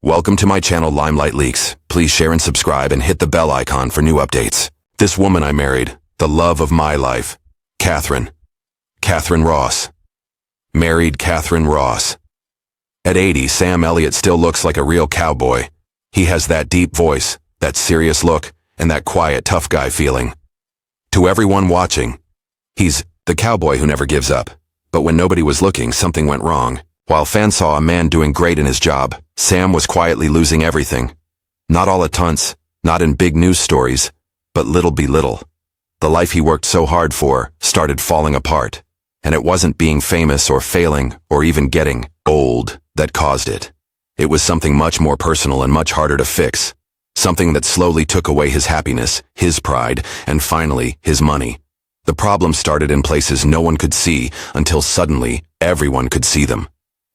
Welcome to my channel Limelight Leaks. Please share and subscribe and hit the bell icon for new updates. This woman I married, the love of my life, Catherine Ross. Married Catherine Ross. At 80, Sam Elliott still looks like a real cowboy. He has that deep voice, that serious look, and that quiet tough guy feeling. To everyone watching, he's the cowboy who never gives up. But when nobody was looking, something went wrong. While fans saw a man doing great in his job, Sam was quietly losing everything. Not all at once, not in big news stories, but little by little. The life he worked so hard for started falling apart. And it wasn't being famous or failing or even getting old that caused it. It was something much more personal and much harder to fix. Something that slowly took away his happiness, his pride, and finally, his money. The problem started in places no one could see until suddenly everyone could see them.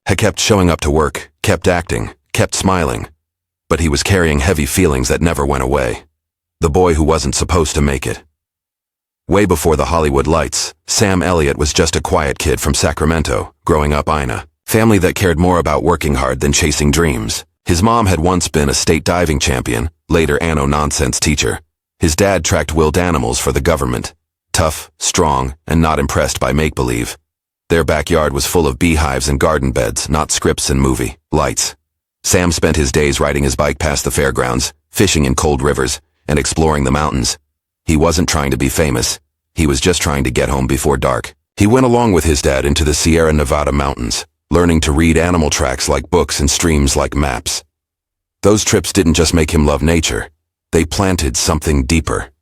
He kept showing up to work, kept acting, kept smiling. But he was carrying heavy feelings that never went away. The boy who wasn't supposed to make it. Way before the Hollywood lights, Sam Elliott was just a quiet kid from Sacramento, growing up in a family that cared more about working hard than chasing dreams. His mom had once been a state diving champion, later a no-nonsense teacher. His dad tracked wild animals for the government. Tough, strong, and not impressed by make-believe. Their backyard was full of beehives and garden beds, not scripts and movie lights. Sam spent his days riding his bike past the fairgrounds, fishing in cold rivers, and exploring the mountains. He wasn't trying to be famous. He was just trying to get home before dark. He went along with his dad into the Sierra Nevada mountains, learning to read animal tracks like books and streams like maps. Those trips didn't just make him love nature. They planted something deeper.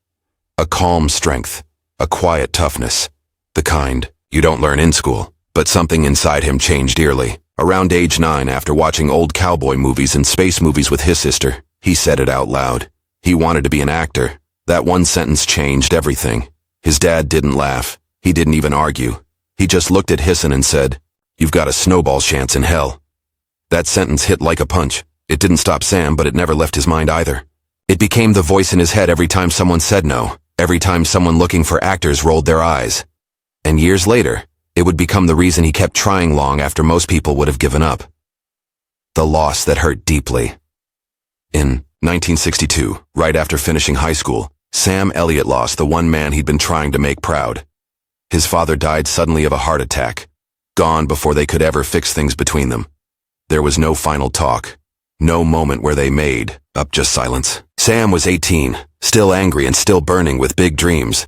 A calm strength, a quiet toughness, the kind you don't learn in school. But something inside him changed dearly. Around age 9, after watching old cowboy movies and space movies with his sister, he said it out loud. He wanted to be an actor. That one sentence changed everything. His dad didn't laugh. He didn't even argue. He just looked at Hisson and said, "You've got a snowball's chance in hell." That sentence hit like a punch. It didn't stop Sam, but it never left his mind either. It became the voice in his head every time someone said no, every time someone looking for actors rolled their eyes. And years later, it would become the reason he kept trying long after most people would have given up. The loss that hurt deeply. In 1962, right after finishing high school, Sam Elliott lost the one man he'd been trying to make proud. His father died suddenly of a heart attack, gone before they could ever fix things between them. There was no final talk, no moment where they made up, just silence. Sam was 18, still angry and still burning with big dreams.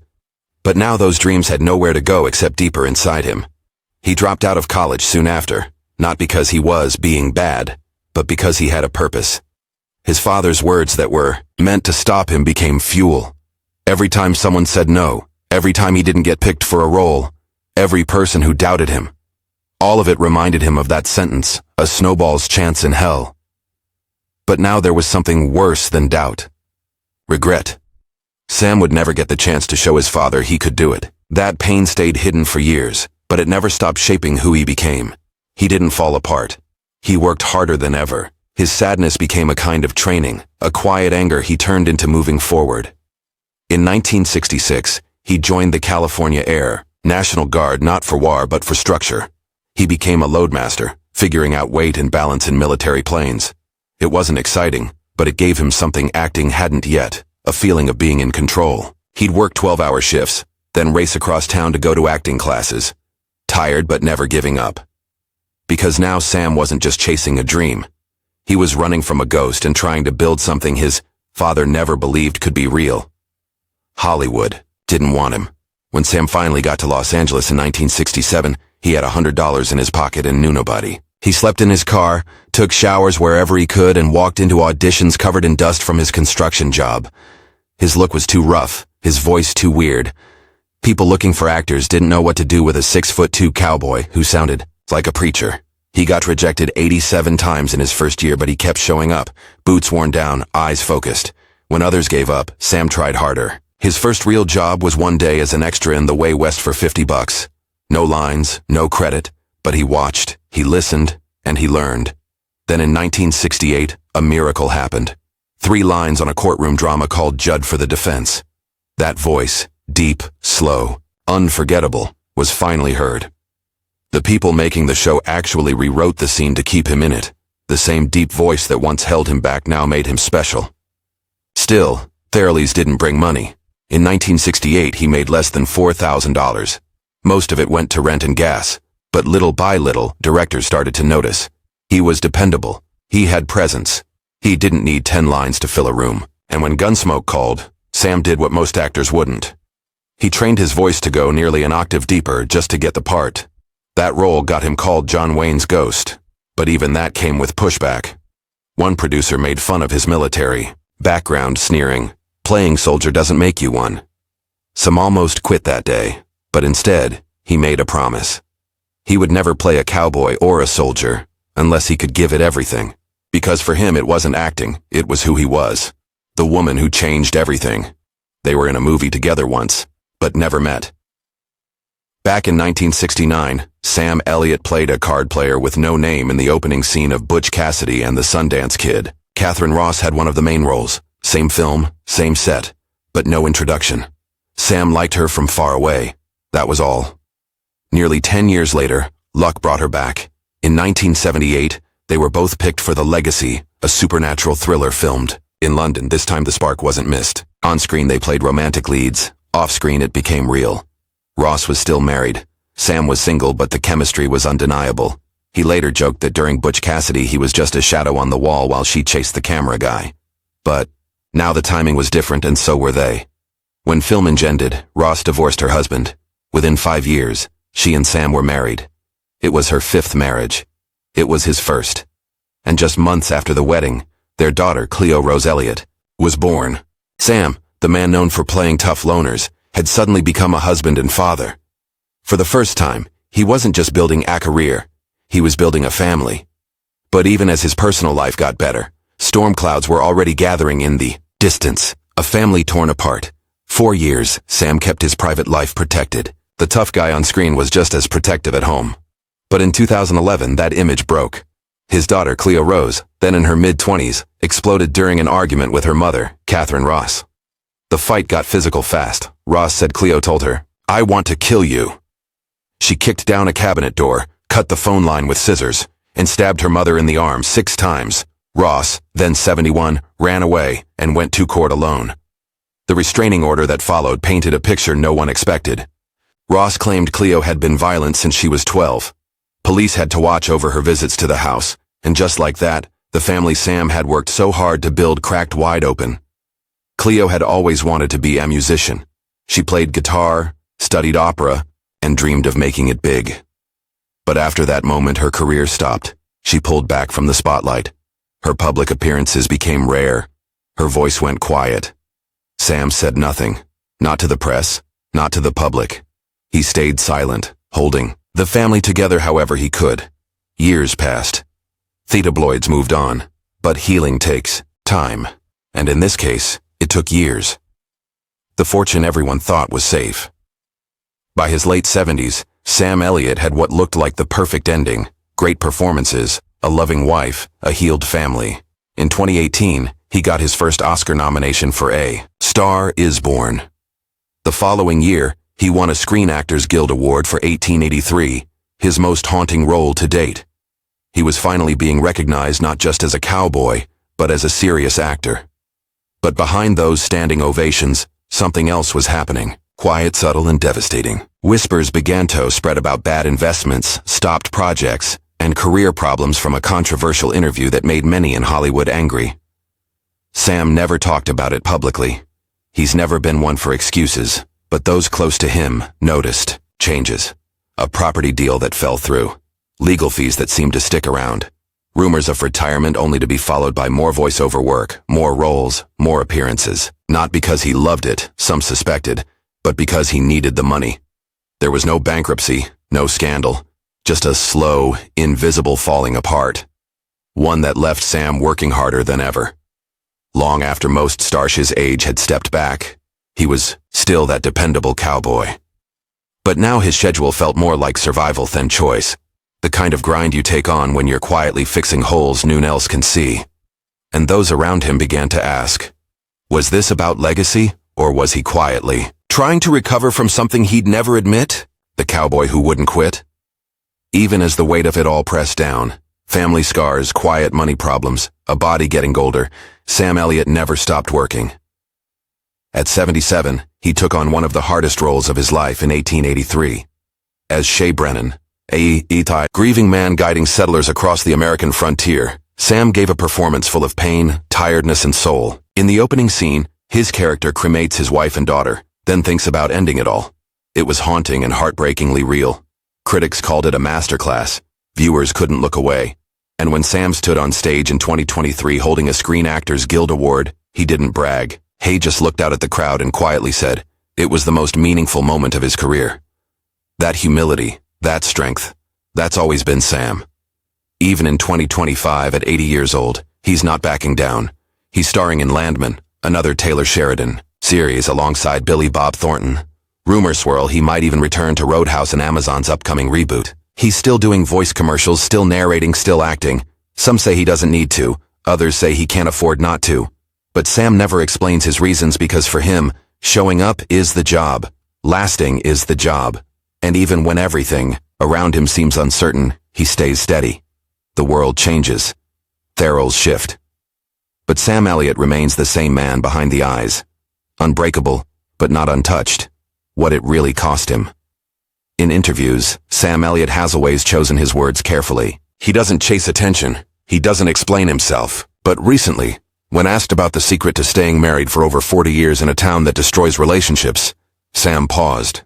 But now those dreams had nowhere to go except deeper inside him. He dropped out of college soon after, not because he was being bad, but because he had a purpose. His father's words that were meant to stop him became fuel. Every time someone said no, every time he didn't get picked for a role, every person who doubted him, all of it reminded him of that sentence, a snowball's chance in hell. But now there was something worse than doubt. Regret. Sam would never get the chance to show his father he could do it. That pain stayed hidden for years, but it never stopped shaping who he became. He didn't fall apart. He worked harder than ever. His sadness became a kind of training, a quiet anger he turned into moving forward. In 1966, he joined the California Air National Guard, not for war but for structure. He became a loadmaster, figuring out weight and balance in military planes. It wasn't exciting, but it gave him something acting hadn't yet. A feeling of being in control. He'd work 12-hour shifts, then race across town to go to acting classes. Tired but never giving up. Because now Sam wasn't just chasing a dream. He was running from a ghost and trying to build something his father never believed could be real. Hollywood didn't want him. When Sam finally got to Los Angeles in 1967, he had $100 in his pocket and knew nobody. He slept in his car, took showers wherever he could, and walked into auditions covered in dust from his construction job. His look was too rough, his voice too weird. People looking for actors didn't know what to do with a 6'2" cowboy who sounded like a preacher. He got rejected 87 times in his first year, but he kept showing up, boots worn down, eyes focused. When others gave up, Sam tried harder. His first real job was one day as an extra in The Way West for $50. No lines, no credit, but he watched, he listened, and he learned. Then in 1968, a miracle happened. 3 lines on a courtroom drama called Judd for the Defense. That voice, deep, slow, unforgettable, was finally heard. The people making the show actually rewrote the scene to keep him in it. The same deep voice that once held him back now made him special. Still, Therales didn't bring money. In 1968, he made less than $4,000. Most of it went to rent and gas, but little by little, directors started to notice. He was dependable. He had presence. He didn't need 10 lines to fill a room. And when Gunsmoke called, Sam did what most actors wouldn't. He trained his voice to go nearly an octave deeper just to get the part. That role got him called John Wayne's ghost, but even that came with pushback. One producer made fun of his military background, sneering, "Playing soldier doesn't make you one." Sam almost quit that day, but instead, he made a promise. He would never play a cowboy or a soldier unless he could give it everything. Because for him it wasn't acting, it was who he was. The woman who changed everything. They were in a movie together once, but never met. Back in 1969, Sam Elliott played a card player with no name in the opening scene of Butch Cassidy and the Sundance Kid. Katharine Ross had one of the main roles. Same film, same set, but no introduction. Sam liked her from far away. That was all. Nearly 10 years later, luck brought her back. In 1978, they were both picked for The Legacy, a supernatural thriller filmed in London. This time the spark wasn't missed. On screen they played romantic leads. Off screen it became real. Ross was still married. Sam was single, but the chemistry was undeniable. He later joked that during Butch Cassidy he was just a shadow on the wall while she chased the camera guy. But now the timing was different, and so were they. When filming ended, Ross divorced her husband. Within 5 years, she and Sam were married. It was her 5th marriage. It was his first. And just months after the wedding, their daughter, Cleo Rose Elliott, was born. Sam, the man known for playing tough loners, had suddenly become a husband and father. For the first time, he wasn't just building a career, he was building a family. But even as his personal life got better, storm clouds were already gathering in the distance, a family torn apart. 4 years, Sam kept his private life protected. The tough guy on screen was just as protective at home. But in 2011, that image broke. His daughter, Cleo Rose, then in her mid-20s, exploded during an argument with her mother, Katharine Ross. The fight got physical fast. Ross said Cleo told her, "I want to kill you." She kicked down a cabinet door, cut the phone line with scissors, and stabbed her mother in the arm 6 times. Ross, then 71, ran away and went to court alone. The restraining order that followed painted a picture no one expected. Ross claimed Cleo had been violent since she was 12. Police had to watch over her visits to the house, and just like that, the family Sam had worked so hard to build cracked wide open. Cleo had always wanted to be a musician. She played guitar, studied opera, and dreamed of making it big. But after that moment, her career stopped. She pulled back from the spotlight. Her public appearances became rare. Her voice went quiet. Sam said nothing. Not to the press, not to the public. He stayed silent, holding the family together however he could. Years passed. Theta Bloids moved on, but healing takes time. And in this case, it took years. The fortune everyone thought was safe. By his late 70s, Sam Elliott had what looked like the perfect ending: great performances, a loving wife, a healed family. In 2018, he got his first Oscar nomination for A Star Is Born. The following year, he won a Screen Actors Guild Award for 1883, his most haunting role to date. He was finally being recognized not just as a cowboy, but as a serious actor. But behind those standing ovations, something else was happening. Quiet, subtle, and devastating. Whispers began to spread about bad investments, stopped projects, and career problems from a controversial interview that made many in Hollywood angry. Sam never talked about it publicly. He's never been one for excuses, but those close to him noticed changes. A property deal that fell through. Legal fees that seemed to stick around. Rumors of retirement only to be followed by more voiceover work, more roles, more appearances. Not because he loved it, some suspected, but because he needed the money. There was no bankruptcy, no scandal, just a slow, invisible falling apart. One that left Sam working harder than ever. Long after most stars his age had stepped back, he was still that dependable cowboy. But now his schedule felt more like survival than choice. The kind of grind you take on when you're quietly fixing holes no one else can see. And those around him began to ask, was this about legacy, or was he quietly trying to recover from something he'd never admit? The cowboy who wouldn't quit? Even as the weight of it all pressed down, Family scars, quiet money problems, a body getting older, Sam Elliott never stopped working. At 77, he took on one of the hardest roles of his life in 1883. As Shea Brennan, a grieving man guiding settlers across the American frontier, Sam gave a performance full of pain, tiredness, and soul. In the opening scene, his character cremates his wife and daughter, then thinks about ending it all. It was haunting and heartbreakingly real. Critics called it a masterclass. Viewers couldn't look away. And when Sam stood on stage in 2023 holding a Screen Actors Guild Award, he didn't brag. He just looked out at the crowd and quietly said, it was the most meaningful moment of his career. That humility, that strength, that's always been Sam. Even in 2025, at 80 years old, he's not backing down. He's starring in Landman, another Taylor Sheridan series alongside Billy Bob Thornton. Rumors swirl he might even return to Roadhouse and Amazon's upcoming reboot. He's still doing voice commercials, still narrating, still acting. Some say he doesn't need to, others say he can't afford not to. But Sam never explains his reasons because for him, showing up is the job. Lasting is the job. And even when everything around him seems uncertain, he stays steady. The world changes. Therols shift. But Sam Elliott remains the same man behind the eyes. Unbreakable, but not untouched. What it really cost him. In interviews, Sam Elliott has always chosen his words carefully. He doesn't chase attention. He doesn't explain himself. But recently, when asked about the secret to staying married for over 40 years in a town that destroys relationships, Sam paused.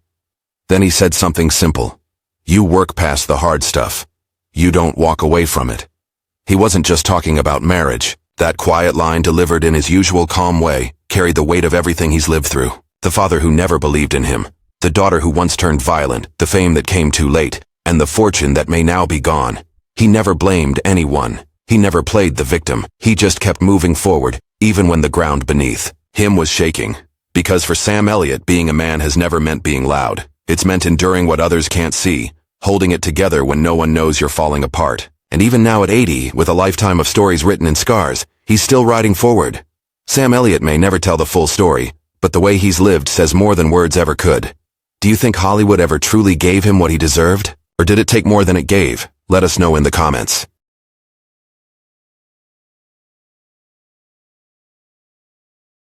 Then he said something simple. You work past the hard stuff. You don't walk away from it. He wasn't just talking about marriage. That quiet line delivered in his usual calm way carried the weight of everything he's lived through. The father who never believed in him. The daughter who once turned violent, the fame that came too late, and the fortune that may now be gone. He never blamed anyone. He never played the victim. He just kept moving forward, even when the ground beneath him was shaking. Because for Sam Elliott, being a man has never meant being loud. It's meant enduring what others can't see, holding it together when no one knows you're falling apart. And even now at 80, with a lifetime of stories written in scars, he's still riding forward. Sam Elliott may never tell the full story, but the way he's lived says more than words ever could. Do you think Hollywood ever truly gave him what he deserved? Or did it take more than it gave? Let us know in the comments.